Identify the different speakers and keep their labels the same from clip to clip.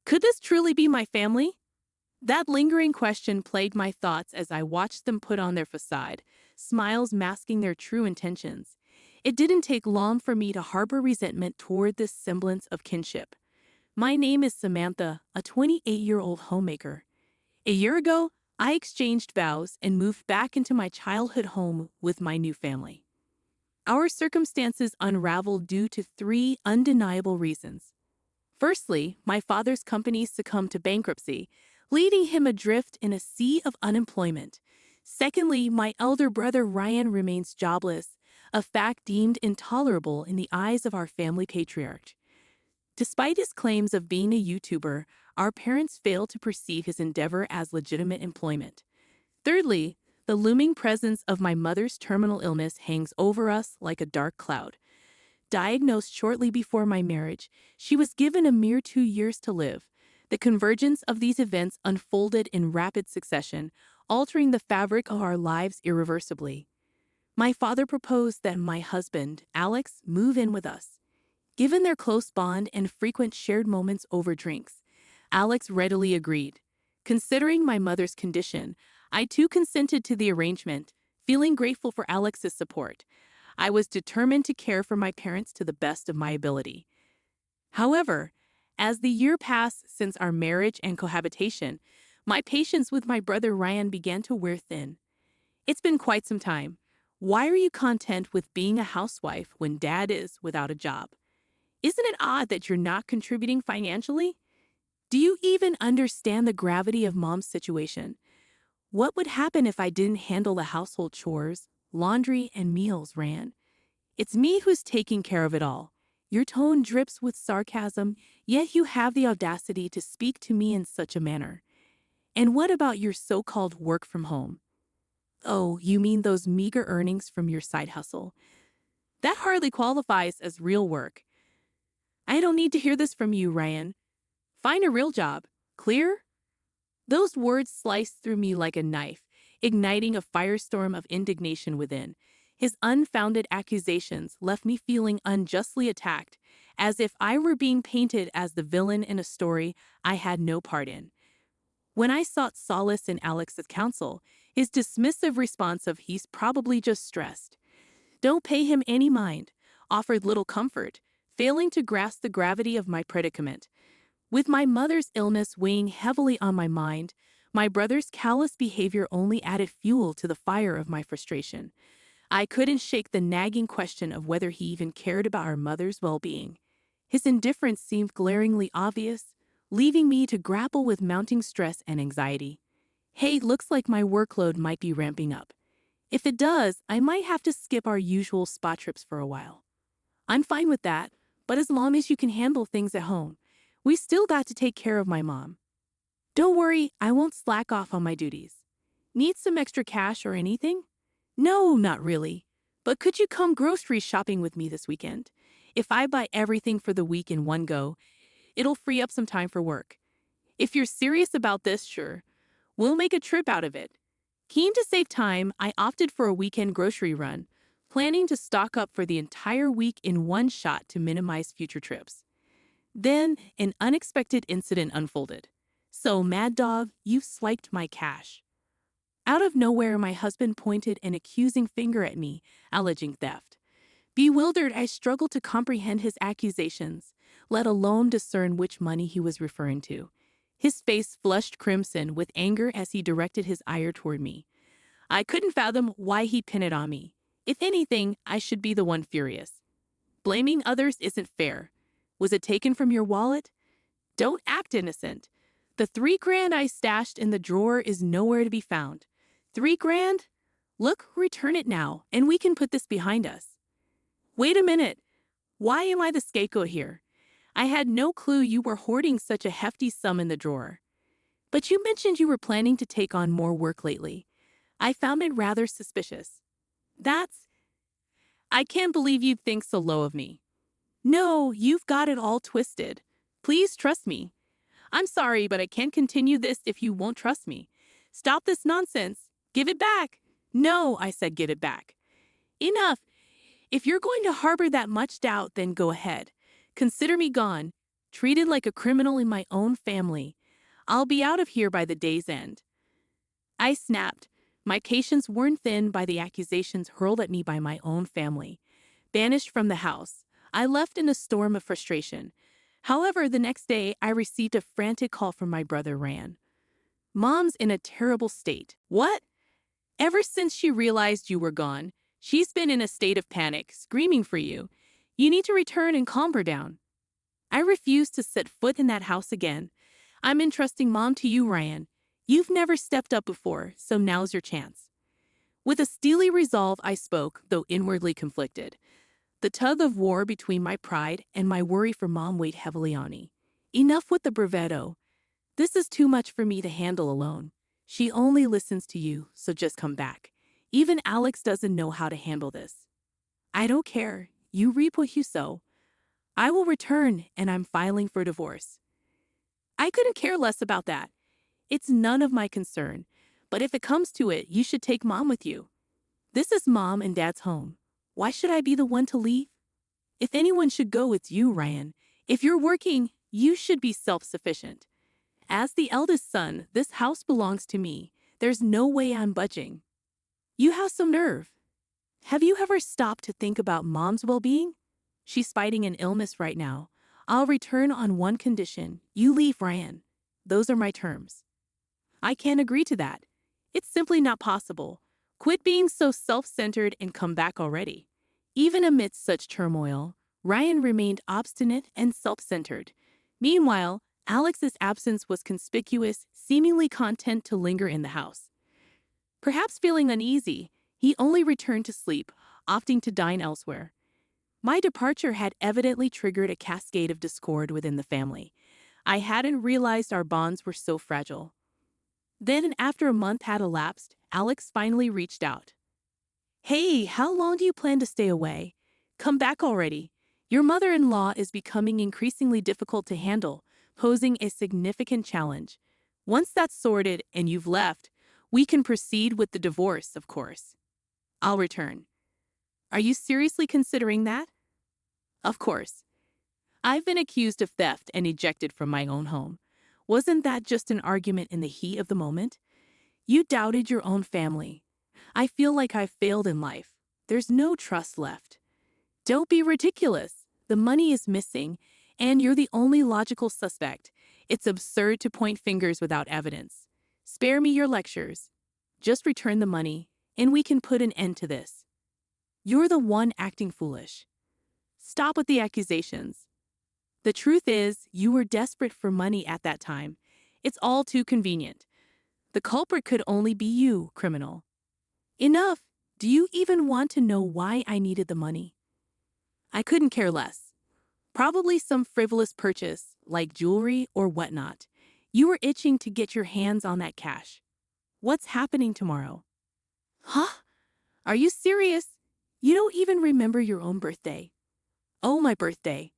Speaker 1: Could this truly be my family? That lingering question plagued my thoughts as I watched them put on their facade, smiles masking their true intentions. It didn't take long for me to harbor resentment toward this semblance of kinship. My name is Samantha, a 28-year-old homemaker. A year ago, I exchanged vows and moved back into my childhood home with my new family. Our circumstances unraveled due to three undeniable reasons. Firstly, my father's company succumbed to bankruptcy, leaving him adrift in a sea of unemployment. Secondly, my elder brother Ryan remains jobless, a fact deemed intolerable in the eyes of our family patriarch. Despite his claims of being a YouTuber, our parents failed to perceive his endeavor as legitimate employment. Thirdly, the looming presence of my mother's terminal illness hangs over us like a dark cloud. Diagnosed shortly before my marriage, she was given a mere 2 years to live. The convergence of these events unfolded in rapid succession, altering the fabric of our lives irreversibly. My father proposed that my husband, Alex, move in with us. Given their close bond and frequent shared moments over drinks, Alex readily agreed. Considering my mother's condition, I too consented to the arrangement, feeling grateful for Alex's support. I was determined to care for my parents to the best of my ability. However, as the year passed since our marriage and cohabitation, my patience with my brother Ryan began to wear thin. It's been quite some time. Why are you content with being a housewife when dad is without a job? Isn't it odd that you're not contributing financially? Do you even understand the gravity of mom's situation? What would happen if I didn't handle the household chores, laundry, and meals, Ryan? It's me who's taking care of it all. Your tone drips with sarcasm, yet you have the audacity to speak to me in such a manner. And what about your so-called work from home? Oh, you mean those meager earnings from your side hustle? That hardly qualifies as real work. I don't need to hear this from you, Ryan. Find a real job. Clear? Those words sliced through me like a knife, igniting a firestorm of indignation within. His unfounded accusations left me feeling unjustly attacked, as if I were being painted as the villain in a story I had no part in. When I sought solace in Alex's counsel, his dismissive response of "he's probably just stressed, don't pay him any mind," offered little comfort, failing to grasp the gravity of my predicament. With my mother's illness weighing heavily on my mind, my brother's callous behavior only added fuel to the fire of my frustration. I couldn't shake the nagging question of whether he even cared about our mother's well-being. His indifference seemed glaringly obvious, leaving me to grapple with mounting stress and anxiety. Hey, looks like my workload might be ramping up. If it does, I might have to skip our usual spa trips for a while. I'm fine with that, but as long as you can handle things at home, we still got to take care of my mom. Don't worry, I won't slack off on my duties. Need some extra cash or anything? No, not really. But could you come grocery shopping with me this weekend? If I buy everything for the week in one go, it'll free up some time for work. If you're serious about this, sure, we'll make a trip out of it. Keen to save time, I opted for a weekend grocery run, planning to stock up for the entire week in one shot to minimize future trips. Then, an unexpected incident unfolded. So, Mad Dog, you've swiped my cash. Out of nowhere, my husband pointed an accusing finger at me, alleging theft. Bewildered, I struggled to comprehend his accusations, let alone discern which money he was referring to. His face flushed crimson with anger as he directed his ire toward me. I couldn't fathom why he'd pin it on me. If anything, I should be the one furious. Blaming others isn't fair. Was it taken from your wallet? Don't act innocent. The $3,000 I stashed in the drawer is nowhere to be found. $3,000? Look, return it now, and we can put this behind us. Wait a minute. Why am I the scapegoat here? I had no clue you were hoarding such a hefty sum in the drawer. But you mentioned you were planning to take on more work lately. I found it rather suspicious. I can't believe you'd think so low of me. No, you've got it all twisted. Please trust me. I'm sorry, but I can't continue this if you won't trust me. Stop this nonsense. Give it back. No, I said give it back. Enough. If you're going to harbor that much doubt, then go ahead. Consider me gone. treated like a criminal in my own family. I'll be out of here by the day's end. I snapped. My patience worn thin by the accusations hurled at me by my own family. Banished from the house, I left in a storm of frustration. However, the next day, I received a frantic call from my brother Ran. Mom's in a terrible state. What? Ever since she realized you were gone, she's been in a state of panic, screaming for you. You need to return and calm her down. I refuse to set foot in that house again. I'm entrusting Mom to you, Ryan. You've never stepped up before, so now's your chance. With a steely resolve, I spoke, though inwardly conflicted. The tug of war between my pride and my worry for Mom weighed heavily on me. Enough with the bravado. This is too much for me to handle alone. She only listens to you, so just come back. Even Alex doesn't know how to handle this. I don't care. You reap what you sow. I will return, and I'm filing for divorce. I couldn't care less about that. It's none of my concern, but if it comes to it, you should take Mom with you. This is Mom and Dad's home. Why should I be the one to leave? If anyone should go, it's you, Ryan. If you're working, you should be self-sufficient. As the eldest son, this house belongs to me. There's no way I'm budging. You have some nerve. Have you ever stopped to think about Mom's well-being? She's fighting an illness right now. I'll return on one condition. You leave, Ryan. Those are my terms. I can't agree to that. It's simply not possible. Quit being so self-centered and come back already. Even amidst such turmoil, Ryan remained obstinate and self-centered. Meanwhile, Alex's absence was conspicuous, seemingly content to linger in the house. Perhaps feeling uneasy, he only returned to sleep, opting to dine elsewhere. My departure had evidently triggered a cascade of discord within the family. I hadn't realized our bonds were so fragile. Then, after a month had elapsed, Alex finally reached out. Hey, how long do you plan to stay away? Come back already. Your mother-in-law is becoming increasingly difficult to handle, posing a significant challenge. Once that's sorted and you've left, we can proceed with the divorce, of course. I'll return. Are you seriously considering that? Of course. I've been accused of theft and ejected from my own home. Wasn't that just an argument in the heat of the moment? You doubted your own family. I feel like I've failed in life. There's no trust left. Don't be ridiculous. The money is missing, and you're the only logical suspect. It's absurd to point fingers without evidence. Spare me your lectures. Just return the money, and we can put an end to this. You're the one acting foolish. Stop with the accusations. The truth is, you were desperate for money at that time. It's all too convenient. The culprit could only be you, criminal. Enough. Do you even want to know why I needed the money? I couldn't care less. Probably some frivolous purchase, like jewelry or whatnot. You were itching to get your hands on that cash. What's happening tomorrow? Huh? Are you serious? You don't even remember your own birthday. Oh, my birthday.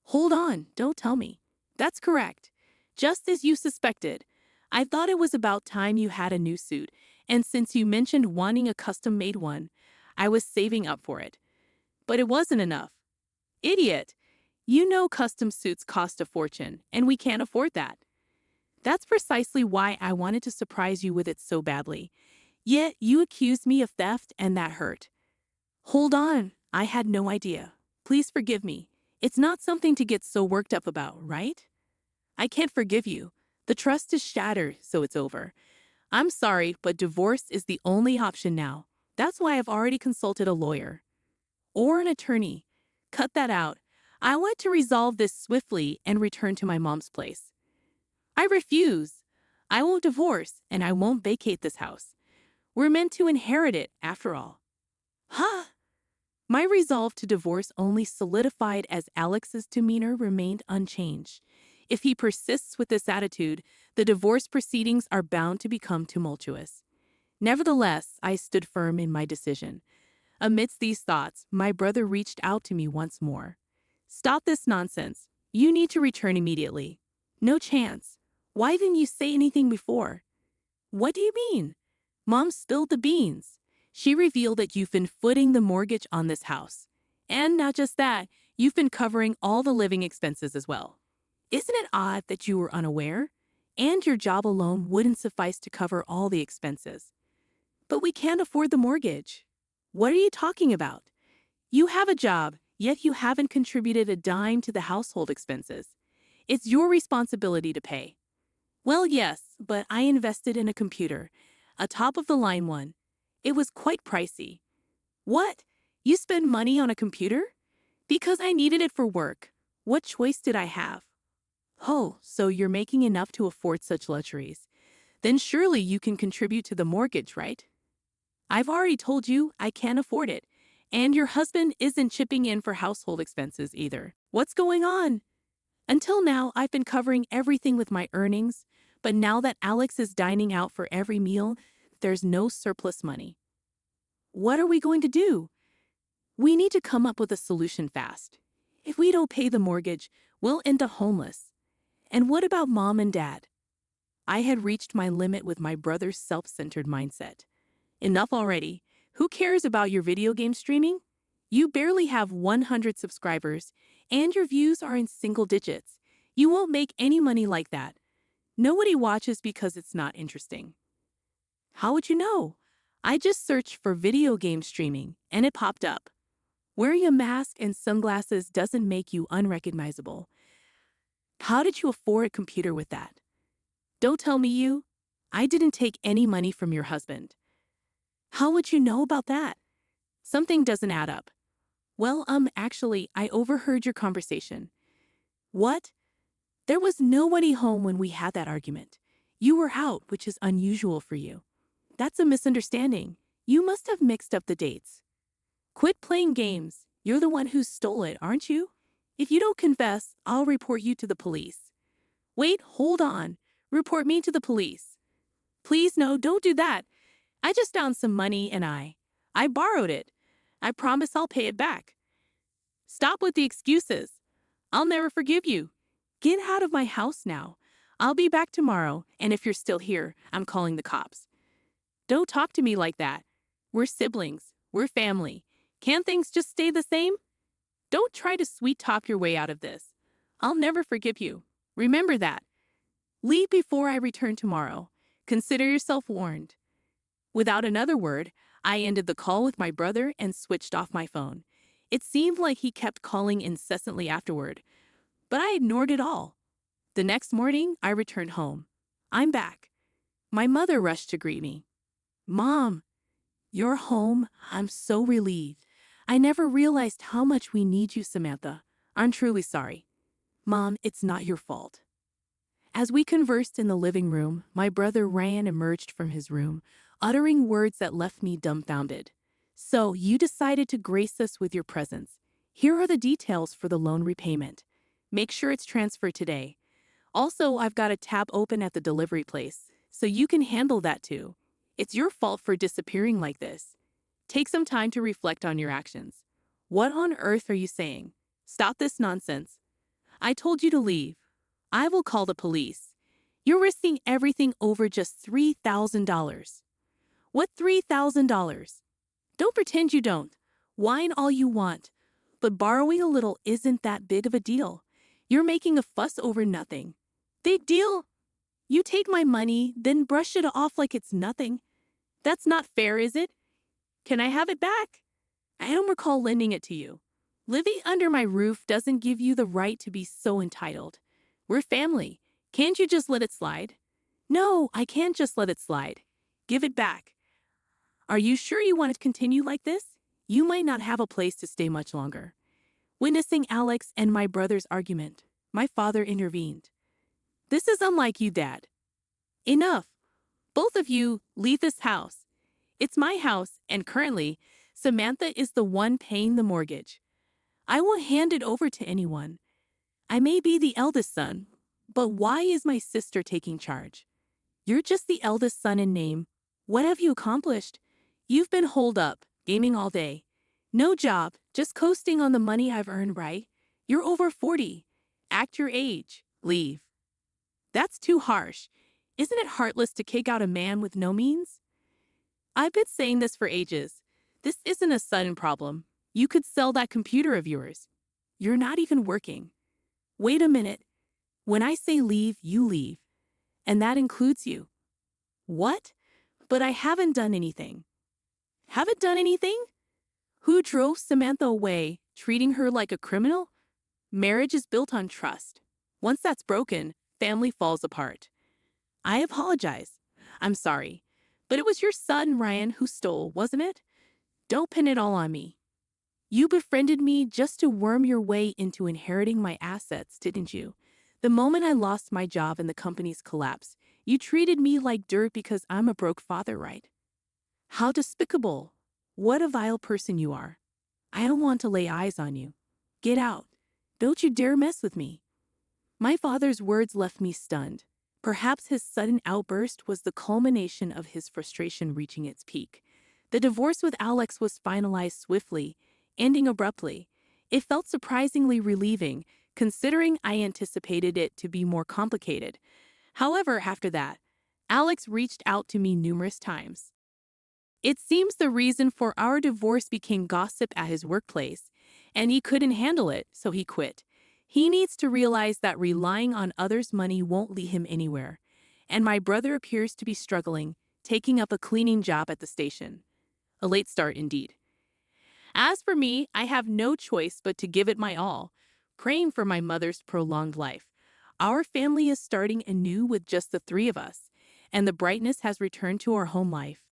Speaker 1: Hold on, don't tell me. That's correct. Just as you suspected. I thought it was about time you had a new suit, and since you mentioned wanting a custom-made one, I was saving up for it. But it wasn't enough. Idiot! You know custom suits cost a fortune, and we can't afford that. That's precisely why I wanted to surprise you with it so badly. Yet you accused me of theft, and that hurt. Hold on, I had no idea. Please forgive me. It's not something to get so worked up about, right? I can't forgive you. The trust is shattered, so it's over. I'm sorry, but divorce is the only option now. That's why I've already consulted a lawyer. Or an attorney. Cut that out. I want to resolve this swiftly and return to my mom's place. I refuse. I won't divorce, and I won't vacate this house. We're meant to inherit it, after all. Huh? My resolve to divorce only solidified as Alex's demeanor remained unchanged. If he persists with this attitude, the divorce proceedings are bound to become tumultuous. Nevertheless, I stood firm in my decision. Amidst these thoughts, my brother reached out to me once more. Stop this nonsense. You need to return immediately. No chance. Why didn't you say anything before? What do you mean? Mom spilled the beans. She revealed that you've been footing the mortgage on this house. And not just that, you've been covering all the living expenses as well. Isn't it odd that you were unaware? And your job alone wouldn't suffice to cover all the expenses. But we can't afford the mortgage. What are you talking about? You have a job, yet you haven't contributed a dime to the household expenses. It's your responsibility to pay. Well, yes, but I invested in a computer, a top-of-the-line one. It was quite pricey. What? You spend money on a computer? Because I needed it for work. What choice did I have? Oh, so you're making enough to afford such luxuries. Then surely you can contribute to the mortgage, right? I've already told you I can't afford it. And your husband isn't chipping in for household expenses either. What's going on? Until now, I've been covering everything with my earnings, but now that Alex is dining out for every meal, there's no surplus money. What are we going to do? We need to come up with a solution fast. If we don't pay the mortgage, we'll end up homeless. And what about mom and dad? I had reached my limit with my brother's self-centered mindset. Enough already. Who cares about your video game streaming? You barely have 100 subscribers, and your views are in single digits. You won't make any money like that. Nobody watches because it's not interesting. How would you know? I just searched for video game streaming, and it popped up. Wearing a mask and sunglasses doesn't make you unrecognizable. How did you afford a computer with that? Don't tell me you. I didn't take any money from your husband. How would you know about that? Something doesn't add up. Well, actually, I overheard your conversation. What? There was nobody home when we had that argument. You were out, which is unusual for you. That's a misunderstanding. You must have mixed up the dates. Quit playing games. You're the one who stole it, aren't you? If you don't confess, I'll report you to the police. Wait, hold on. Report me to the police. Please, no, don't do that. I just found some money and I borrowed it. I promise I'll pay it back. Stop with the excuses. I'll never forgive you. Get out of my house now. I'll be back tomorrow, and if you're still here, I'm calling the cops. Don't talk to me like that. We're siblings. We're family. Can't things just stay the same? Don't try to sweet-talk your way out of this. I'll never forgive you. Remember that. Leave before I return tomorrow. Consider yourself warned. Without another word, I ended the call with my brother and switched off my phone. It seemed like he kept calling incessantly afterward, but I ignored it all. The next morning, I returned home. I'm back. My mother rushed to greet me. Mom, you're home. I'm so relieved. I never realized how much we need you, Samantha. I'm truly sorry. Mom, it's not your fault. As we conversed in the living room, my brother Ryan emerged from his room, uttering words that left me dumbfounded. So, you decided to grace us with your presence. Here are the details for the loan repayment. Make sure it's transferred today. Also, I've got a tab open at the delivery place, so you can handle that too. It's your fault for disappearing like this. Take some time to reflect on your actions. What on earth are you saying? Stop this nonsense. I told you to leave. I will call the police. You're risking everything over just $3,000. What $3,000? Don't pretend you don't. Whine all you want. But borrowing a little isn't that big of a deal. You're making a fuss over nothing. Big deal? You take my money, then brush it off like it's nothing. That's not fair, is it? Can I have it back? I don't recall lending it to you. Living under my roof doesn't give you the right to be so entitled. We're family. Can't you just let it slide? No, I can't just let it slide. Give it back. Are you sure you want to continue like this? You might not have a place to stay much longer. Witnessing Alex and my brother's argument, my father intervened. This is unlike you, Dad. Enough. Both of you, leave this house. It's my house, and currently, Samantha is the one paying the mortgage. I won't hand it over to anyone. I may be the eldest son, but why is my sister taking charge? You're just the eldest son in name. What have you accomplished? You've been holed up, gaming all day. No job, just coasting on the money I've earned, right? You're over 40. Act your age. Leave. That's too harsh. Isn't it heartless to kick out a man with no means? I've been saying this for ages. This isn't a sudden problem. You could sell that computer of yours. You're not even working. Wait a minute. When I say leave, you leave. And that includes you. What? But I haven't done anything. Haven't done anything? Who drove Samantha away, treating her like a criminal? Marriage is built on trust. Once that's broken, family falls apart. I apologize. I'm sorry. But it was your son, Ryan, who stole, wasn't it? Don't pin it all on me. You befriended me just to worm your way into inheriting my assets, didn't you? The moment I lost my job and the company's collapse, you treated me like dirt because I'm a broke father, right? How despicable. What a vile person you are. I don't want to lay eyes on you. Get out. Don't you dare mess with me. My father's words left me stunned. Perhaps his sudden outburst was the culmination of his frustration reaching its peak. The divorce with Alex was finalized swiftly, ending abruptly. It felt surprisingly relieving, considering I anticipated it to be more complicated. However, after that, Alex reached out to me numerous times. It seems the reason for our divorce became gossip at his workplace, and he couldn't handle it, so he quit. He needs to realize that relying on others' money won't lead him anywhere. And my brother appears to be struggling, taking up a cleaning job at the station. A late start indeed. As for me, I have no choice but to give it my all, praying for my mother's prolonged life. Our family is starting anew with just the three of us, and the brightness has returned to our home life.